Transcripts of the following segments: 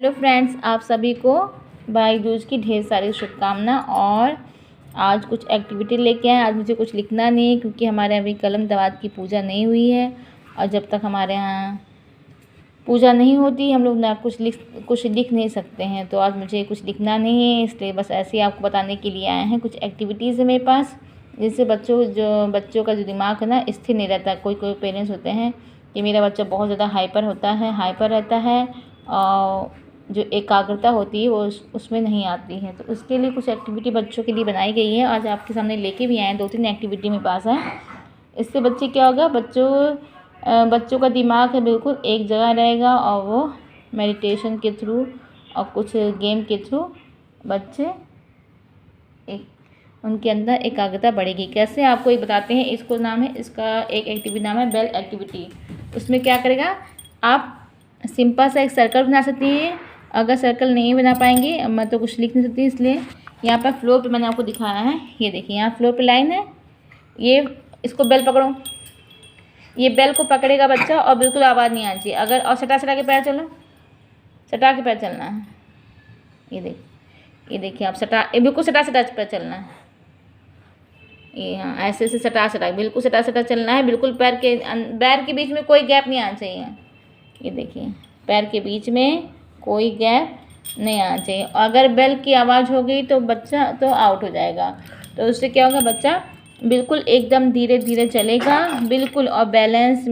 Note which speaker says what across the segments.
Speaker 1: Hello friends, आप सभी को भाई दूज की ढेर सारी शुभकामना। और आज कुछ एक्टिविटी लेके आए। आज मुझे कुछ लिखना नहीं है क्योंकि हमारे अभी कलम दवात की पूजा नहीं हुई है और जब तक हमारे यहाँ पूजा नहीं होती हम लोग ना कुछ लिख नहीं सकते हैं। तो आज मुझे कुछ लिखना नहीं है, इसलिए बस ऐसे ही आपको बताने के लिए आए हैं। कुछ एक्टिविटीज़ है मेरे पास जिससे बच्चों का जो दिमाग है ना स्थिर नहीं रहता। कोई पेरेंट्स होते हैं कि मेरा बच्चा बहुत ज़्यादा हाइपर रहता है और जो एकाग्रता होती है वो उसमें नहीं आती है। तो उसके लिए कुछ एक्टिविटी बच्चों के लिए बनाई गई है। आज आपके सामने लेके भी आए हैं। 2-3 एक्टिविटी मेरे पास है। इससे बच्चे क्या होगा, बच्चों का दिमाग है बिल्कुल एक जगह रहेगा और वो मेडिटेशन के थ्रू और कुछ गेम के थ्रू बच्चे उनके अंदर एकाग्रता बढ़ेगी। कैसे आपको ये बताते हैं। इसका एक एक्टिविटी नाम है बेल एक्टिविटी। उसमें क्या करेगा, आप सिंपल सा एक सर्कल बना सकती हैं। अगर सर्कल नहीं बना पाएंगे, मैं तो कुछ लिख नहीं सकती, इसलिए यहाँ पर फ्लोर पे मैंने आपको दिखाया है। ये देखिए यहाँ फ्लोर पे लाइन है। इसको बेल पकड़ो। ये बेल को पकड़ेगा बच्चा और बिल्कुल आवाज़ नहीं आनी चाहिए। और सटा के पैर चलो, सटा के पैर चलना है। ये देखिए आप बिल्कुल सटा के पैर चलना है। ये हाँ ऐसे सटा बिल्कुल सटा चलना है। बिल्कुल पैर के बीच में कोई गैप नहीं आना चाहिए। ये देखिए पैर के बीच में कोई गैप नहीं आना चाहिए। अगर बेल की आवाज़ हो गई तो बच्चा तो आउट हो जाएगा। तो उससे क्या होगा, बच्चा बिल्कुल एकदम धीरे धीरे चलेगा बिल्कुल, और बैलेंस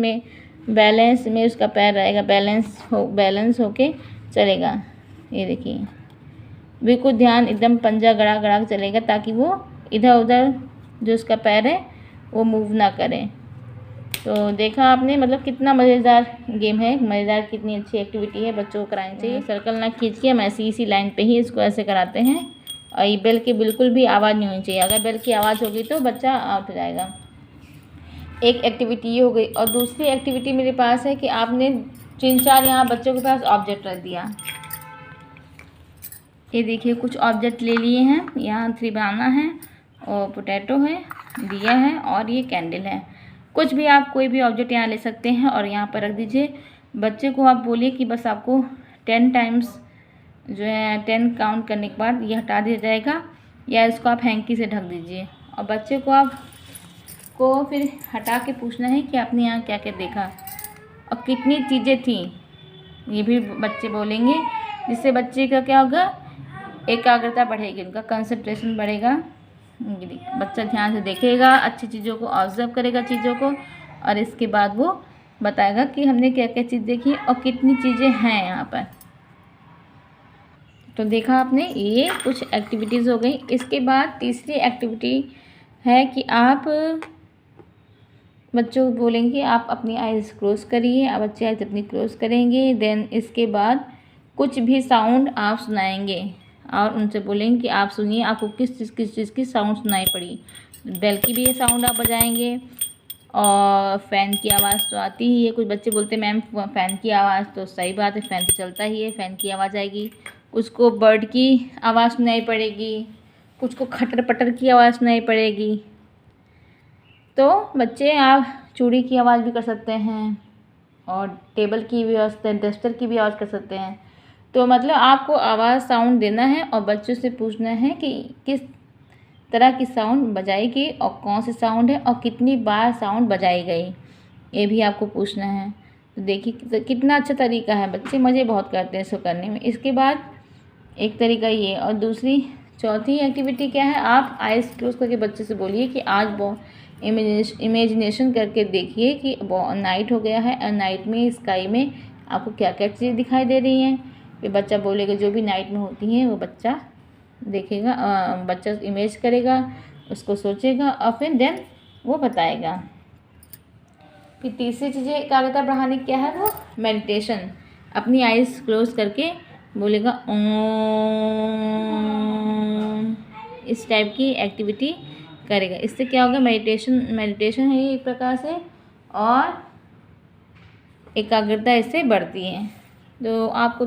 Speaker 1: में उसका पैर रहेगा, बैलेंस होके चलेगा। ये देखिए बिल्कुल ध्यान एकदम पंजा गड़ा के चलेगा ताकि वो इधर उधर जो उसका पैर है वो मूव ना करे। तो देखा आपने, मतलब कितना मज़ेदार गेम है, मज़ेदार कितनी अच्छी एक्टिविटी है, बच्चों को करानी चाहिए। सर्कल ना खींच के हम इसी लाइन पे ही इसको ऐसे कराते हैं। और ये बेल की बिल्कुल भी आवाज़ नहीं होनी चाहिए। अगर बेल की आवाज़ होगी तो बच्चा आउट हो जाएगा। एक एक्टिविटी ये हो गई। और दूसरी एक्टिविटी मेरे पास है कि आपने 3-4 यहाँ बच्चों के पास ऑब्जेक्ट रख दिया। ये देखिए कुछ ऑब्जेक्ट ले लिए हैं। यहाँ 3 बनाना है और पोटैटो है, दिया है और ये कैंडल है। कुछ भी आप कोई भी ऑब्जेक्ट यहाँ ले सकते हैं और यहाँ पर रख दीजिए। बच्चे को आप बोलिए कि बस आपको 10 टाइम्स जो है 10 काउंट करने के बाद ये हटा दिया जाएगा, या इसको आप हैंकी से ढक दीजिए। और बच्चे को फिर हटा के पूछना है कि आपने यहाँ क्या क्या देखा और कितनी चीज़ें थी, ये भी बच्चे बोलेंगे। जिससे बच्चे का क्या होगा, एकाग्रता बढ़ेगी, उनका कंसंट्रेशन बढ़ेगा। बच्चा ध्यान से देखेगा, अच्छी चीज़ों को ऑब्जर्व करेगा चीज़ों को, और इसके बाद वो बताएगा कि हमने क्या क्या चीज़ देखी और कितनी चीज़ें हैं यहाँ पर। तो देखा आपने, ये कुछ एक्टिविटीज़ हो गई। इसके बाद तीसरी एक्टिविटी है कि आप बच्चों को बोलेंगे आप अपनी आइज़ क्लोज़ करिए। आप बच्चे आइज़ अपनी क्लोज़ करेंगे। देन इसके बाद कुछ भी साउंड आप सुनाएंगे और उनसे बोलेंगे कि आप सुनिए आपको किस चीज़ की साउंड सुनाई पड़ी। बेल की भी ये साउंड आप बजाएंगे और फ़ैन की आवाज़ तो आती ही है। कुछ बच्चे बोलते हैं मैम फ़ैन की आवाज़, तो सही बात है, फ़ैन तो चलता ही है, फ़ैन की आवाज़ आएगी। कुछ को बर्ड की आवाज़ सुनाई पड़ेगी, कुछ को खटर पटर की आवाज़ सुनाई पड़ेगी। तो बच्चे आप चूड़ी की आवाज़ भी कर सकते हैं और टेबल की भी आवाज़, डस्टर की भी आवाज़ कर सकते हैं। तो मतलब आपको आवाज़ साउंड देना है और बच्चों से पूछना है कि किस तरह की साउंड बजाई गई और कौन सी साउंड है और कितनी बार साउंड बजाई गई, ये भी आपको पूछना है। तो देखिए कितना अच्छा तरीका है, बच्चे मज़े बहुत करते हैं इसको करने में। इसके बाद एक तरीका ये, और चौथी एक्टिविटी क्या है, आप आइज़ क्लोज करके बच्चे से बोलिए कि आज इमेजिनेशन करके देखिए कि नाइट हो गया है और नाइट में स्काई में आपको क्या क्या चीज़ें दिखाई दे रही हैं। फिर बच्चा बोलेगा जो भी नाइट में होती हैं वो बच्चा देखेगा, बच्चा इमेज करेगा, उसको सोचेगा और फिर देन वो बताएगा। फिर तीसरी चीज़ें एकाग्रता बढ़ाने क्या है, वो मेडिटेशन। अपनी आइज़ क्लोज करके बोलेगा ओम, इस टाइप की एक्टिविटी करेगा। इससे क्या होगा, मेडिटेशन है एक प्रकार से और एकाग्रता इससे बढ़ती है। तो आपको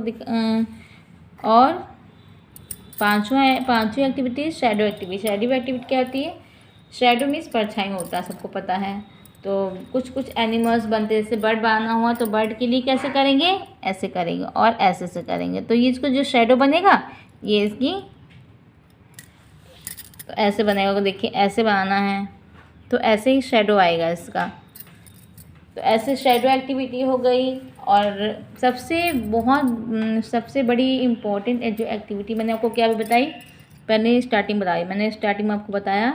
Speaker 1: और पांचवी activity shadow activity. Shadow activity क्या होती है, शैडो मीन्स परछाई होता है, सबको पता है। तो कुछ कुछ एनिमल्स बनते हैं, जैसे बर्ड बनाना हुआ तो बर्ड के लिए कैसे करेंगे, ऐसे करेंगे और ऐसे से करेंगे। तो ये इसको जो शेडो बनेगा ये इसकी तो ऐसे बनेगा। तो देखिए ऐसे बनाना है तो ऐसे ही शेडो आएगा इसका। तो ऐसे शेडो एक्टिविटी हो गई। और सबसे बड़ी इम्पोर्टेंट जो एक्टिविटी मैंने आपको क्या भी बताई, पहले स्टार्टिंग बताई मैंने, स्टार्टिंग में आपको बताया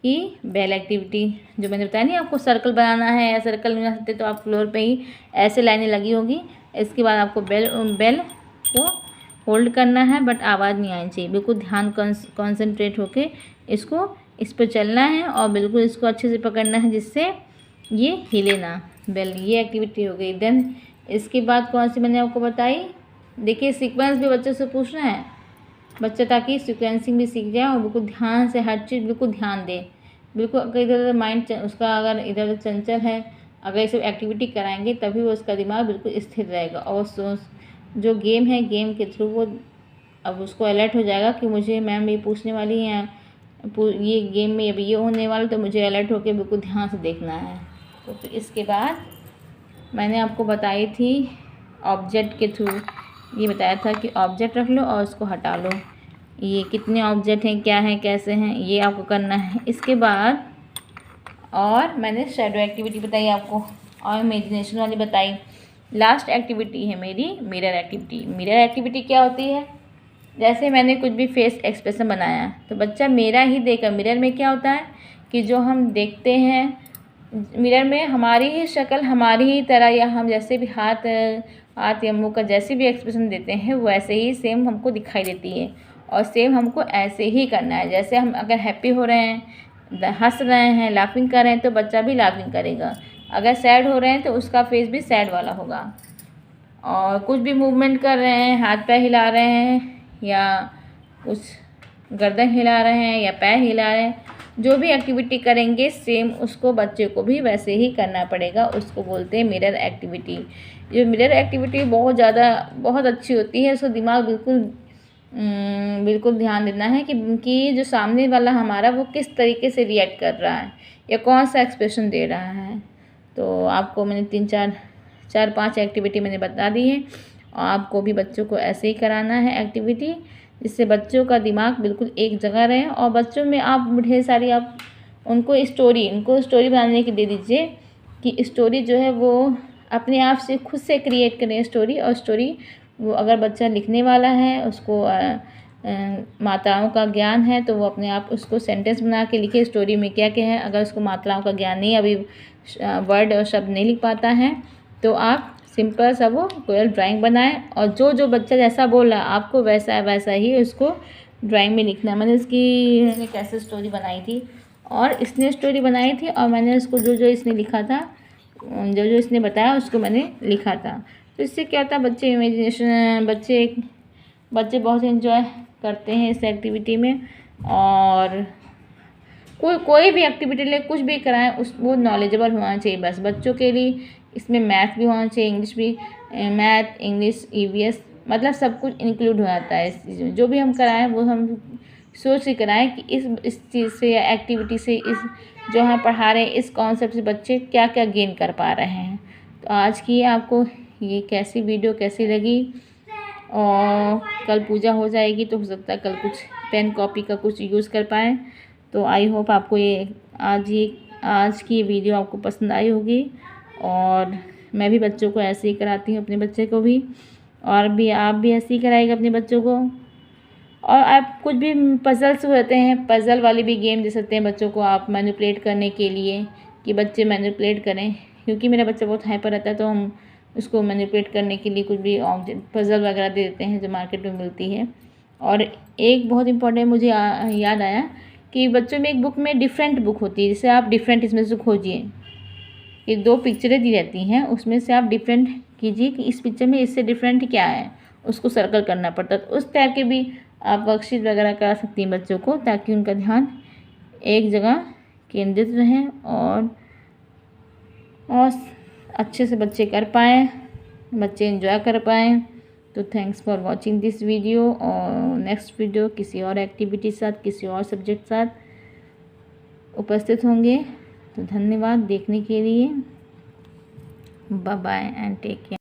Speaker 1: कि बेल एक्टिविटी जो मैंने बताया नहीं आपको, सर्कल बनाना है या सर्कल नहीं बना सकते तो आप फ्लोर पे ही ऐसे लाइनें लगी होगी। इसके बाद आपको बेल को होल्ड करना है, बट आवाज़ नहीं आनी चाहिए, बिल्कुल ध्यान कॉन्सेंट्रेट होके इसको इस पर चलना है और बिल्कुल इसको अच्छे से पकड़ना है जिससे ये हिले ना बेल। ये एक्टिविटी हो गई। देन इसके बाद कौन सी मैंने आपको बताई, देखिए सीक्वेंस भी बच्चों से पूछना है बच्चा, ताकि सीक्वेंसिंग भी सीख जाए और बिल्कुल ध्यान से हर चीज़ बिल्कुल ध्यान दे। बिल्कुल अगर इधर उधर माइंड उसका अगर इधर उधर चंचल है, अगर ये सब एक्टिविटी कराएंगे तभी वो उसका दिमाग बिल्कुल स्थिर रहेगा और जो गेम है गेम के थ्रू वो अब उसको अलर्ट हो जाएगा कि मुझे मैम ये पूछने वाली है, ये गेम में अभी ये होने वाला, तो मुझे अलर्ट होकर बिल्कुल ध्यान से देखना है। तो फिर इसके बाद मैंने आपको बताई थी ऑब्जेक्ट के थ्रू, ये बताया था कि ऑब्जेक्ट रख लो और उसको हटा लो। ये कितने ऑब्जेक्ट हैं, क्या हैं, कैसे हैं, ये आपको करना है। इसके बाद और मैंने शेडो एक्टिविटी बताई आपको और इमेजिनेशन वाली बताई। लास्ट एक्टिविटी है मेरी मिरर एक्टिविटी। मिरर एक्टिविटी क्या होती है, जैसे मैंने कुछ भी फेस एक्सप्रेशन बनाया तो बच्चा मेरा ही देखेगा। मिरर में क्या होता है कि जो हम देखते हैं मिरर में हमारी ही शक्ल हमारी ही तरह, या हम जैसे भी हाथ या मुँह का जैसे भी एक्सप्रेशन देते हैं वैसे ही सेम हमको दिखाई देती है और सेम हमको ऐसे ही करना है। जैसे हम अगर हैप्पी हो रहे हैं, हंस रहे हैं, लाफिंग कर रहे हैं तो बच्चा भी लाफिंग करेगा। अगर सैड हो रहे हैं तो उसका फेस भी सैड वाला होगा। और कुछ भी मूवमेंट कर रहे हैं, हाथ पैर हिला रहे हैं या कुछ गर्दन हिला रहे हैं या पैर हिला रहे हैं, जो भी एक्टिविटी करेंगे सेम उसको बच्चे को भी वैसे ही करना पड़ेगा। उसको बोलते हैं मिरर एक्टिविटी। जो मिरर एक्टिविटी बहुत अच्छी होती है, उसका दिमाग बिल्कुल ध्यान देना है कि जो सामने वाला हमारा वो किस तरीके से रिएक्ट कर रहा है या कौन सा एक्सप्रेशन दे रहा है। तो आपको मैंने 4-5 एक्टिविटी मैंने बता दी है और आपको भी बच्चों को ऐसे ही कराना है एक्टिविटी, जिससे बच्चों का दिमाग बिल्कुल एक जगह रहे। और बच्चों में आप ढेर सारी आप उनको स्टोरी बनाने की दे दीजिए कि स्टोरी जो है वो अपने आप से खुद से क्रिएट करें स्टोरी। और स्टोरी वो अगर बच्चा लिखने वाला है, उसको मात्राओं का ज्ञान है तो वो अपने आप उसको सेंटेंस बना के लिखे स्टोरी में क्या क्या है। अगर उसको मात्राओं का ज्ञान नहीं, अभी वर्ड और शब्द नहीं लिख पाता है, तो आप सिंपल सा वो कोई ड्राइंग बनाएं और जो बच्चा जैसा बोल रहा है आपको वैसा ही उसको ड्राइंग में लिखना है। मैंने कैसे स्टोरी बनाई थी और इसने स्टोरी बनाई थी और मैंने उसको जो इसने लिखा था, जो इसने बताया उसको मैंने लिखा था। तो इससे क्या होता है बच्चे बहुत एंजॉय करते हैं इस एक्टिविटी में। और कोई भी एक्टिविटी ले, कुछ भी कराएं वो नॉलेजेबल होना चाहिए बस बच्चों के लिए। इसमें मैथ भी होना चाहिए, इंग्लिश भी, मैथ इंग्लिश EVS मतलब सब कुछ इंक्लूड हो जाता है इस चीज़ में। जो भी हम कराएं वो हम सोच के कराएं कि इस चीज़ से या एक्टिविटी से जो हम पढ़ा रहे हैं इस कॉन्सेप्ट से बच्चे क्या क्या गेन कर पा रहे हैं। तो आज की आपको ये वीडियो कैसी लगी, और कल पूजा हो जाएगी तो हो सकता है कल कुछ पेन कॉपी का कुछ यूज़ कर पाएँ। तो आई होप आपको आज की वीडियो आपको पसंद आई होगी। और मैं भी बच्चों को ऐसे ही कराती हूँ, अपने बच्चे को भी, और भी आप भी ऐसे ही कराइएगा अपने बच्चों को। और आप कुछ भी पजल्स होते हैं, पजल वाली भी गेम दे सकते हैं बच्चों को आप मैनिपुलेट करने के लिए, कि बच्चे मैनिपुलेट करें। क्योंकि मेरा बच्चा बहुत हाइपर रहता है तो हम उसको मैनिपुलेट करने के लिए कुछ भी पजल वगैरह दे देते हैं जो मार्केट में मिलती है। और एक बहुत इंपॉर्टेंट मुझे याद आया कि बच्चों में एक बुक में डिफरेंट बुक होती है, जिसे आप डिफरेंट इसमें से खोजिए। ये 2 पिक्चरें दी रहती हैं, उसमें से आप डिफरेंट कीजिए कि इस पिक्चर में इससे डिफरेंट क्या है, उसको सर्कल करना पड़ता है। तो उस टाइप के भी आप वर्कशीट वगैरह करा सकती हैं बच्चों को, ताकि उनका ध्यान एक जगह केंद्रित रहे और अच्छे से बच्चे कर पाएँ, बच्चे एंजॉय कर पाएँ। तो thanks for watching this video. और नेक्स्ट वीडियो किसी और एक्टिविटी के साथ, किसी और सब्जेक्ट साथ उपस्थित होंगे। तो धन्यवाद देखने के लिए। Bye bye and take care.